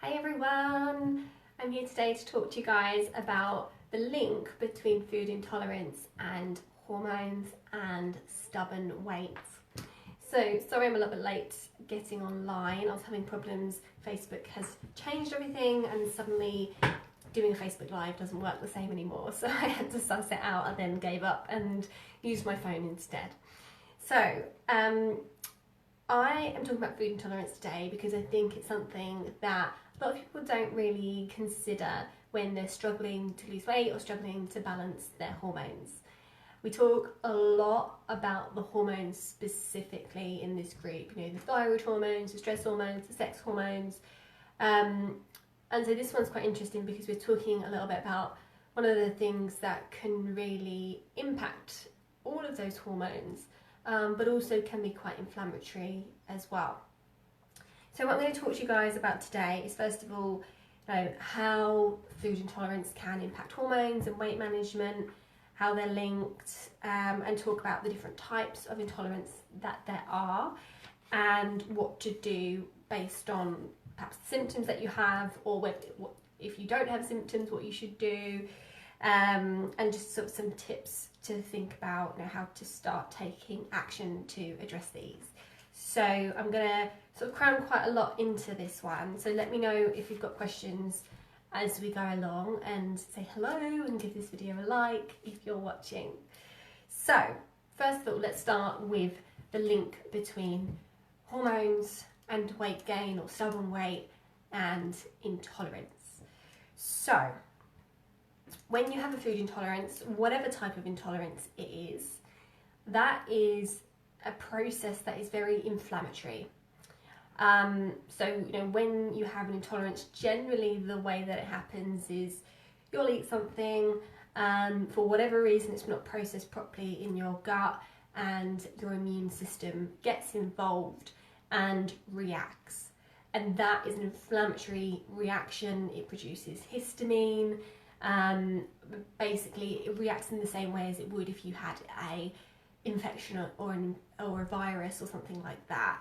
Hey everyone! I'm here today to talk to you guys about the link between food intolerance and hormones and stubborn weight. So, sorry I'm a little bit late getting online. I was having problems. Facebook has changed everything and suddenly doing a Facebook Live doesn't work the same anymore. So I had to suss it out and then gave up and used my phone instead. So, I am talking about food intolerance today because I think it's something that a lot of people don't really consider when they're struggling to lose weight or struggling to balance their hormones. We talk a lot about the hormones specifically in this group, you know, the thyroid hormones, the stress hormones, the sex hormones. And so this one's quite interesting because we're talking a little bit about one of the things that can really impact all of those hormones, but also can be quite inflammatory as well. So what I'm going to talk to you guys about today is, first of all, how food intolerance can impact hormones and weight management, how they're linked, and talk about the different types of intolerance that there are and what to do based on perhaps the symptoms that you have, or if you don't have symptoms, what you should do, and just sort of some tips to think about, how to start taking action to address these. So I'm going to sort of cram quite a lot into this one, so let me know if you've got questions as we go along, and say hello and give this video a like if you're watching. So first of all, let's start with the link between hormones and weight gain or stubborn weight and intolerance. So when you have a food intolerance, whatever type of intolerance it is, that is a process that is very inflammatory. So when you have an intolerance, generally the way that it happens is you'll eat something, for whatever reason it's not processed properly in your gut, and your immune system gets involved and reacts. And that is an inflammatory reaction. It produces histamine. Basically it reacts in the same way as it would if you had a infection or a virus or something like that.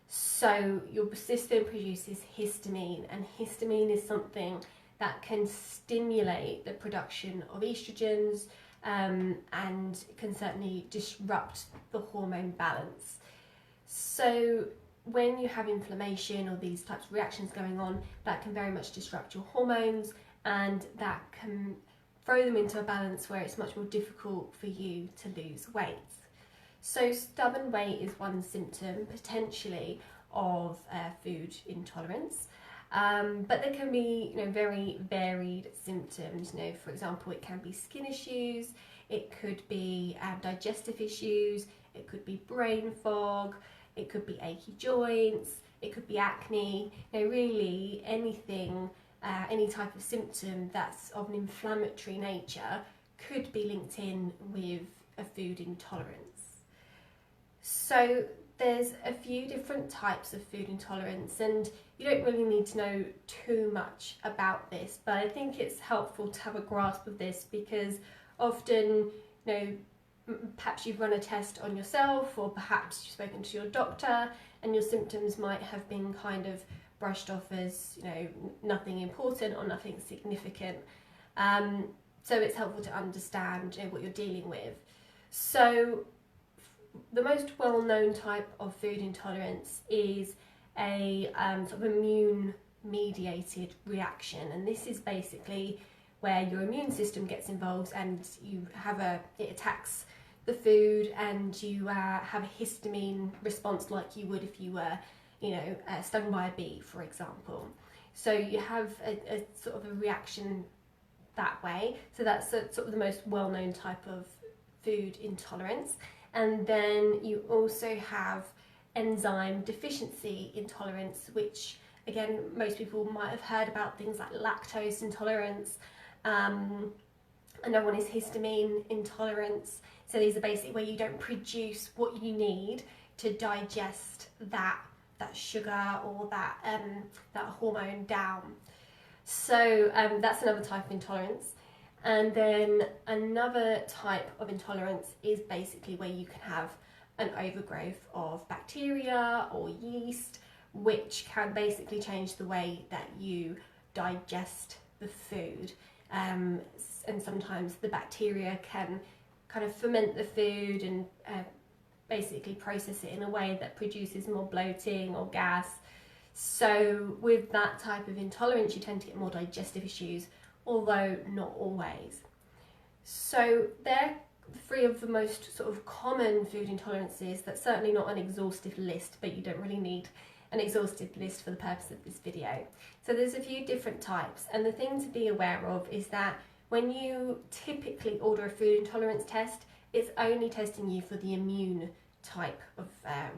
So your system produces histamine, and histamine is something that can stimulate the production of estrogens, and can certainly disrupt the hormone balance. So when you have inflammation or these types of reactions going on, that can very much disrupt your hormones, and that can throw them into a balance where it's much more difficult for you to lose weight. So stubborn weight is one symptom potentially of food intolerance, but there can be very varied symptoms. For example, it can be skin issues, it could be digestive issues, it could be brain fog, it could be achy joints, it could be acne. Really anything, any type of symptom that's of an inflammatory nature could be linked in with a food intolerance. So there's a few different types of food intolerance, and you don't really need to know too much about this, but I think it's helpful to have a grasp of this because often, perhaps you've run a test on yourself, or perhaps you've spoken to your doctor and your symptoms might have been kind of brushed off as nothing important or nothing significant. So it's helpful to understand what you're dealing with. So the most well-known type of food intolerance is a sort of immune-mediated reaction, and this is basically where your immune system gets involved and it attacks the food, and you have a histamine response like you would if you were stung by a bee, for example. So you have a sort of a reaction that way. So that's sort of the most well-known type of food intolerance. And then you also have enzyme deficiency intolerance, which again most people might have heard about, things like lactose intolerance. Another one is histamine intolerance. So these are basically where you don't produce what you need to digest that sugar or that hormone down. So that's another type of intolerance. And then another type of intolerance is basically where you can have an overgrowth of bacteria or yeast, which can basically change the way that you digest the food. And sometimes the bacteria can kind of ferment the food and basically process it in a way that produces more bloating or gas. So with that type of intolerance, you tend to get more digestive issues, although not always. So they're three of the most sort of common food intolerances. That's certainly not an exhaustive list, but you don't really need an exhaustive list for the purpose of this video. So there's a few different types, and the thing to be aware of is that when you typically order a food intolerance test, it's only testing you for the immune type of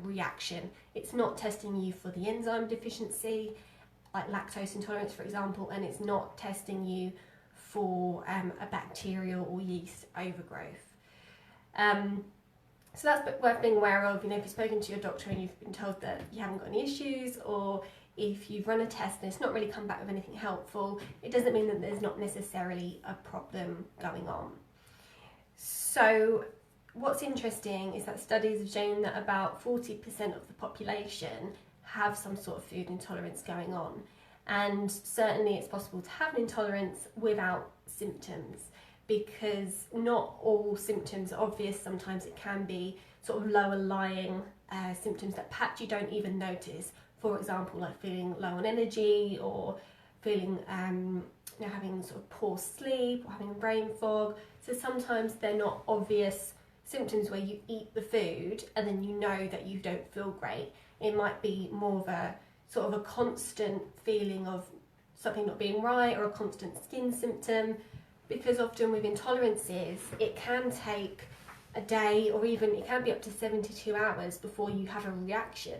reaction. It's not testing you for the enzyme deficiency, like lactose intolerance for example, and it's not testing you for a bacterial or yeast overgrowth. So that's worth being aware of. You know, if you've spoken to your doctor and you've been told that you haven't got any issues, or if you've run a test and it's not really come back with anything helpful, it doesn't mean that there's not necessarily a problem going on. So what's interesting is that studies have shown that about 40% of the population have some sort of food intolerance going on. And certainly it's possible to have an intolerance without symptoms, because not all symptoms are obvious. Sometimes it can be sort of lower lying symptoms that perhaps you don't even notice. For example, like feeling low on energy, or feeling, you know, having sort of poor sleep, or having brain fog. So sometimes they're not obvious symptoms where you eat the food and then you know that you don't feel great. It might be more of a sort of a constant feeling of something not being right, or a constant skin symptom, because often with intolerances it can take a day, or even it can be up to 72 hours before you have a reaction.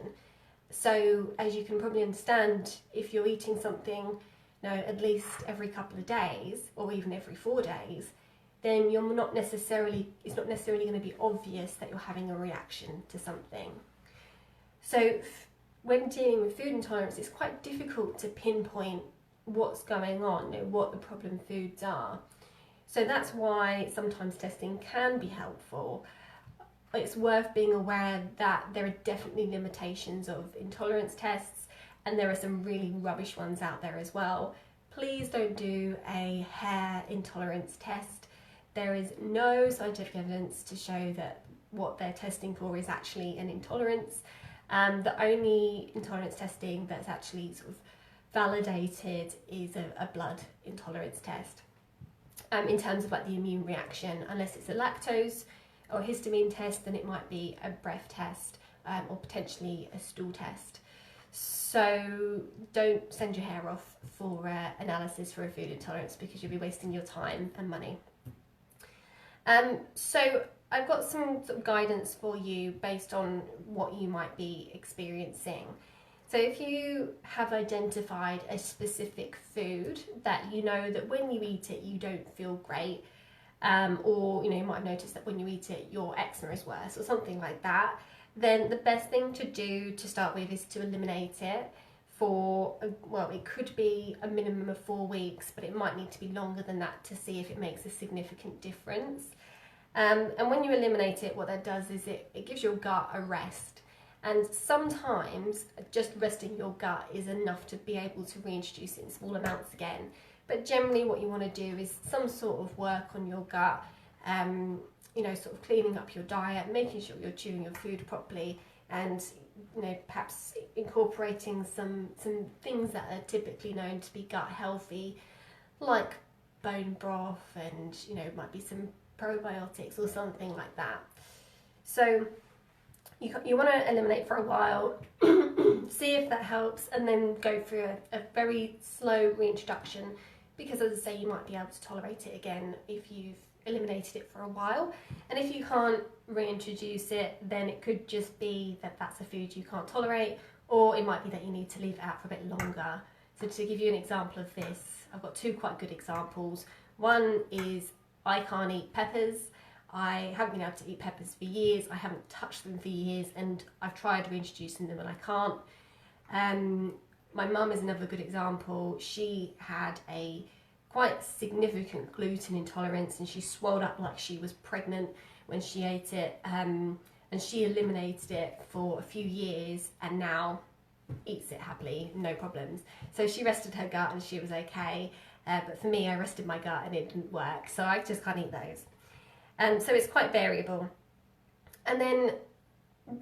So as you can probably understand, if you're eating something, you know, at least every couple of days, or even every 4 days, then it's not necessarily going to be obvious that you're having a reaction to something. So when dealing with food intolerance, it's quite difficult to pinpoint what's going on, you know, what the problem foods are. So that's why sometimes testing can be helpful. It's worth being aware that there are definitely limitations of intolerance tests, and there are some really rubbish ones out there as well. Please don't do a hair intolerance test. There is no scientific evidence to show that what they're testing for is actually an intolerance. The only intolerance testing that's actually sort of validated is a blood intolerance test. In terms of like the immune reaction, unless it's a lactose or histamine test, then it might be a breath test, or potentially a stool test. So don't send your hair off for analysis for a food intolerance, because you'll be wasting your time and money. So I've got some sort of guidance for you based on what you might be experiencing. So if you have identified a specific food that you know that when you eat it you don't feel great, or you know, you might have noticed that when you eat it your eczema is worse or something like that, then the best thing to do to start with is to eliminate it for, well, it could be a minimum of 4 weeks, but it might need to be longer than that to see if it makes a significant difference. And when you eliminate it, what that does is it gives your gut a rest. And sometimes just resting your gut is enough to be able to reintroduce it in small amounts again. But generally what you want to do is some sort of work on your gut, you know, sort of cleaning up your diet, making sure you're chewing your food properly, and you know, perhaps incorporating some things that are typically known to be gut healthy, like bone broth, and you know, might be some probiotics or something like that. So you want to eliminate for a while, see if that helps, and then go through a very slow reintroduction, because as I say, you might be able to tolerate it again if you've eliminated it for a while. And if you can't reintroduce it, then it could just be that that's a food you can't tolerate, or it might be that you need to leave it out for a bit longer. So to give you an example of this, I've got two quite good examples. One is I can't eat peppers. I haven't been able to eat peppers for years. I haven't touched them for years, and I've tried reintroducing them and I can't. My mum is another good example. She had a quite significant gluten intolerance, and she swelled up like she was pregnant when she ate it, and she eliminated it for a few years, and now eats it happily, no problems. So she rested her gut and she was okay. But for me, I rested my gut and it didn't work. So I just can't eat those. So it's quite variable. And then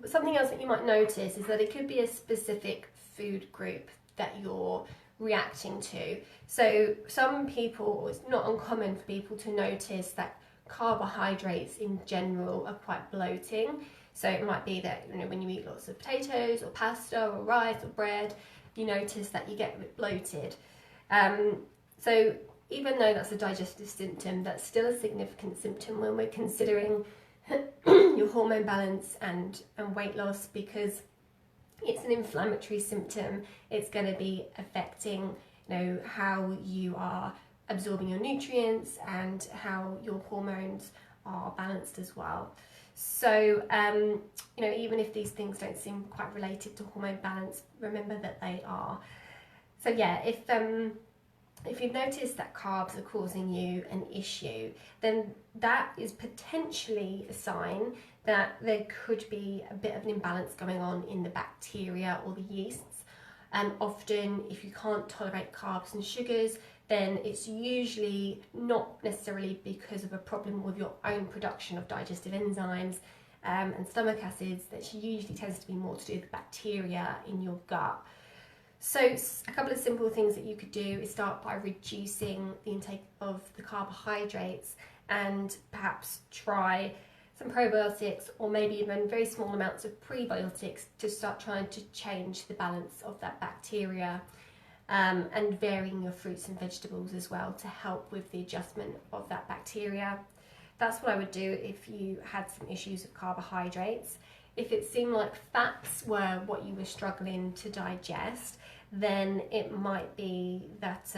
something else that you might notice is that it could be a specific food group that you're reacting to. So some people, it's not uncommon for people to notice that carbohydrates in general are quite bloating. So it might be that, you know, when you eat lots of potatoes or pasta or rice or bread, you notice that you get a bit bloated. So even though that's a digestive symptom, that's still a significant symptom when we're considering your hormone balance and weight loss, because it's an inflammatory symptom. It's going to be affecting, you know, how you are absorbing your nutrients and how your hormones are balanced as well. So, you know, even if these things don't seem quite related to hormone balance, remember that they are. So yeah, if you've noticed that carbs are causing you an issue, then that is potentially a sign that there could be a bit of an imbalance going on in the bacteria or the yeasts. Often, if you can't tolerate carbs and sugars, then it's usually not necessarily because of a problem with your own production of digestive enzymes and stomach acids. That usually tends to be more to do with bacteria in your gut. So a couple of simple things that you could do is start by reducing the intake of the carbohydrates and perhaps try some probiotics or maybe even very small amounts of prebiotics to start trying to change the balance of that bacteria, and varying your fruits and vegetables as well to help with the adjustment of that bacteria. That's what I would do if you had some issues with carbohydrates. If it seemed like fats were what you were struggling to digest, then it might be that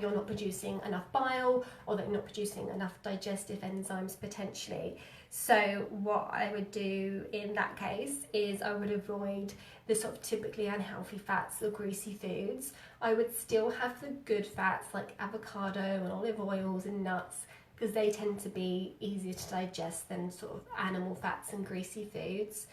you're not producing enough bile, or that you're not producing enough digestive enzymes potentially. So what I would do in that case is I would avoid the sort of typically unhealthy fats or greasy foods. I would still have the good fats like avocado and olive oils and nuts, because they tend to be easier to digest than sort of animal fats and greasy foods.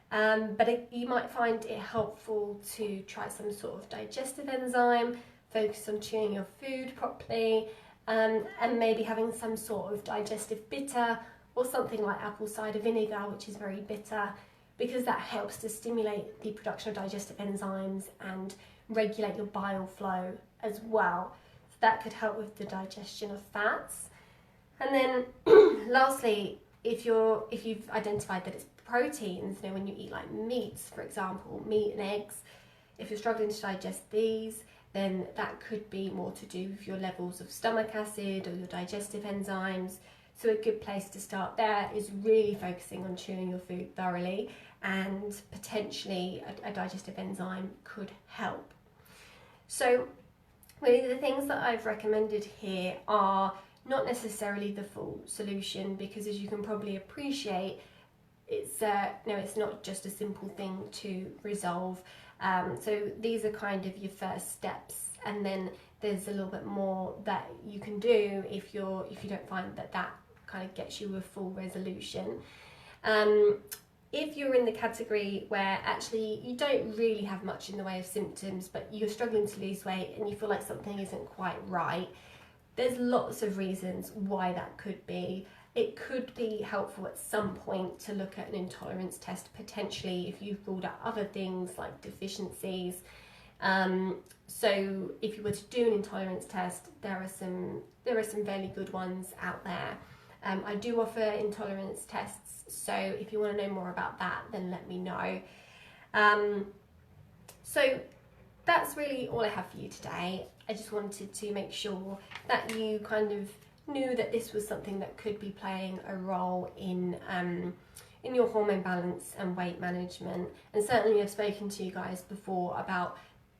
But you might find it helpful to try some sort of digestive enzyme, focus on chewing your food properly, and maybe having some sort of digestive bitter or something like apple cider vinegar, which is very bitter, because that helps to stimulate the production of digestive enzymes and regulate your bile flow as well. So that could help with the digestion of fats. And then lastly, if you've identified that it's proteins, you know, when you eat like meats, for example, meat and eggs, if you're struggling to digest these, then that could be more to do with your levels of stomach acid or your digestive enzymes. So a good place to start there is really focusing on chewing your food thoroughly, and potentially a digestive enzyme could help. So really the things that I've recommended here are not necessarily the full solution, because as you can probably appreciate, it's not just a simple thing to resolve. So these are kind of your first steps, and then there's a little bit more that you can do if you don't find that kind of gets you a full resolution. If you're in the category where actually you don't really have much in the way of symptoms, but you're struggling to lose weight and you feel like something isn't quite right, there's lots of reasons why that could be. It could be helpful at some point to look at an intolerance test, potentially if you've ruled out other things like deficiencies. So if you were to do an intolerance test, there are some fairly good ones out there. I do offer intolerance tests, so if you want to know more about that, then let me know. So that's really all I have for you today. I just wanted to make sure that you kind of knew that this was something that could be playing a role in your hormone balance and weight management. And certainly I've spoken to you guys before about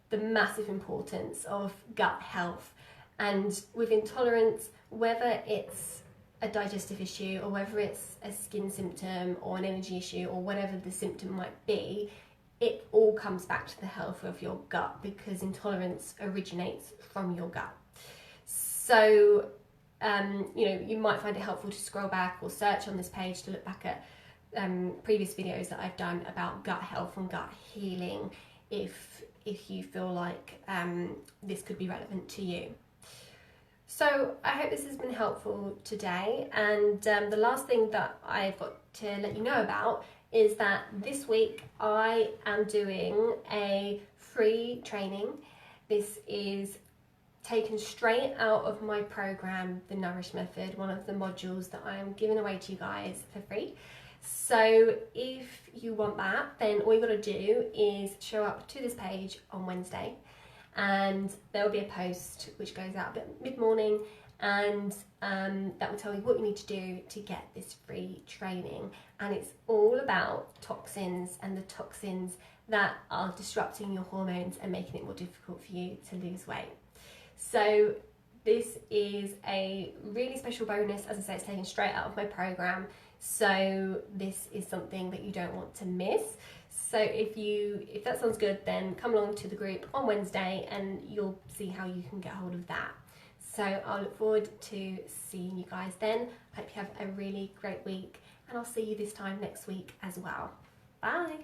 the massive importance of gut health. And with intolerance, whether it's a digestive issue or whether it's a skin symptom or an energy issue or whatever the symptom might be, it all comes back to the health of your gut, because intolerance originates from your gut. So you might find it helpful to scroll back or search on this page to look back at previous videos that I've done about gut health and gut healing if you feel like this could be relevant to you. So I hope this has been helpful today, and the last thing that I've got to let you know about is that this week I am doing a free training. This is taken straight out of my program, The Nourish Method, one of the modules that I am giving away to you guys for free. So if you want that, then all you got to do is show up to this page on Wednesday, and there will be a post which goes out mid-morning, and that will tell you what you need to do to get this free training. And it's all about toxins and the toxins that are disrupting your hormones and making it more difficult for you to lose weight. So this is a really special bonus. As I say, it's taken straight out of my program, so this is something that you don't want to miss. So if that sounds good, then come along to the group on Wednesday and you'll see how you can get hold of that. So I'll look forward to seeing you guys then. Hope you have a really great week, and I'll see you this time next week as well. Bye.